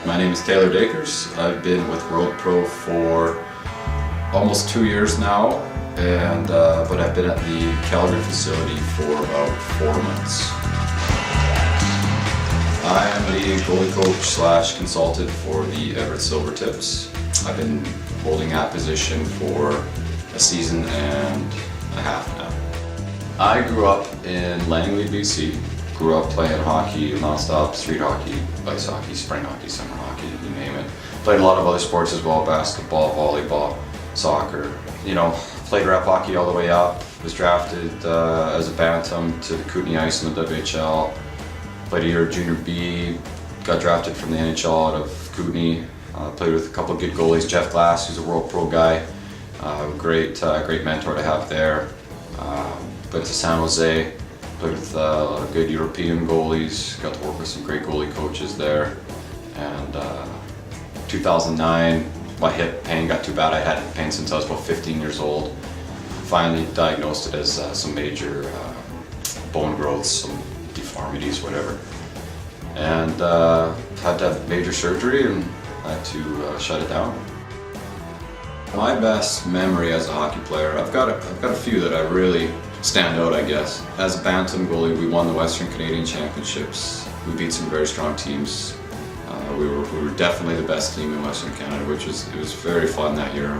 My name is Taylor Dakers. I've been with World Pro for almost 2 years now, and but I've been at the Calgary facility for about 4 months. I am the goalie coach / consultant for the Everett Silvertips. I've been holding that position for a season and a half now. I grew up in Langley, BC. Grew up playing hockey, non-stop, street hockey, ice hockey, spring hockey, summer hockey, you name it. Played a lot of other sports as well, basketball, volleyball, soccer. You know, played rep hockey all the way up. Was drafted as a bantam to the Kootenay Ice in the WHL. Played a year of junior B, got drafted from the NHL out of Kootenay. Played with a couple of good goalies, Jeff Glass, who's a World Pro guy. Great mentor to have there. Went to San Jose. Played with a lot of good European goalies, got to work with some great goalie coaches there. And 2009, my hip pain got too bad. I had hip pain since I was about 15 years old. Finally diagnosed it as some major bone growths, some deformities, whatever. And had to have major surgery and had to shut it down. My best memory as a hockey player, I've got a few that I really stand out, I guess. As a bantam goalie, we won the Western Canadian Championships. We beat some very strong teams. We were definitely the best team in Western Canada, it was very fun that year.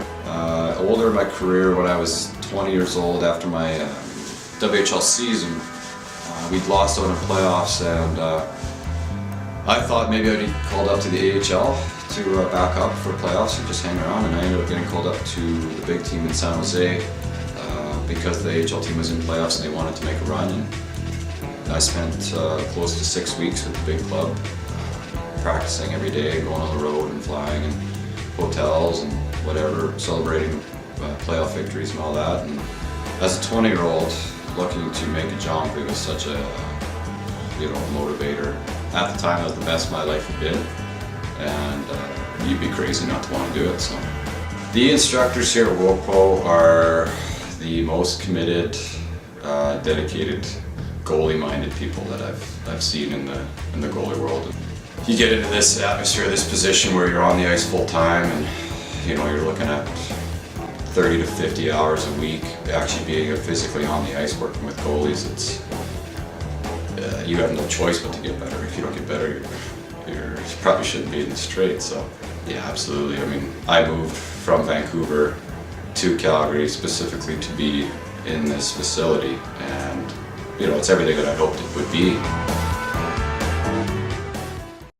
Older in my career, when I was 20 years old, after my WHL season, we'd lost out in playoffs, and I thought maybe I'd be called up to the AHL to back up for playoffs and just hang around, and I ended up getting called up to the big team in San Jose. Because the AHL team was in playoffs and they wanted to make a run, and I spent close to 6 weeks with the big club, practicing every day, going on the road and flying and hotels and whatever, celebrating playoff victories and all that. And as a 20-year-old looking to make a jump, it was such a motivator. At the time, it was the best my life had been, and you'd be crazy not to want to do it. So the instructors here at World Pro are the most committed, dedicated, goalie-minded people that I've seen in the goalie world. You get into this atmosphere, this position where you're on the ice full time, and you're looking at 30 to 50 hours a week actually being physically on the ice working with goalies. It's you have no choice but to get better. If you don't get better, you probably shouldn't be in the straight. So yeah, absolutely. I mean, I moved from Vancouver to Calgary specifically to be in this facility, and it's everything that I hoped it would be.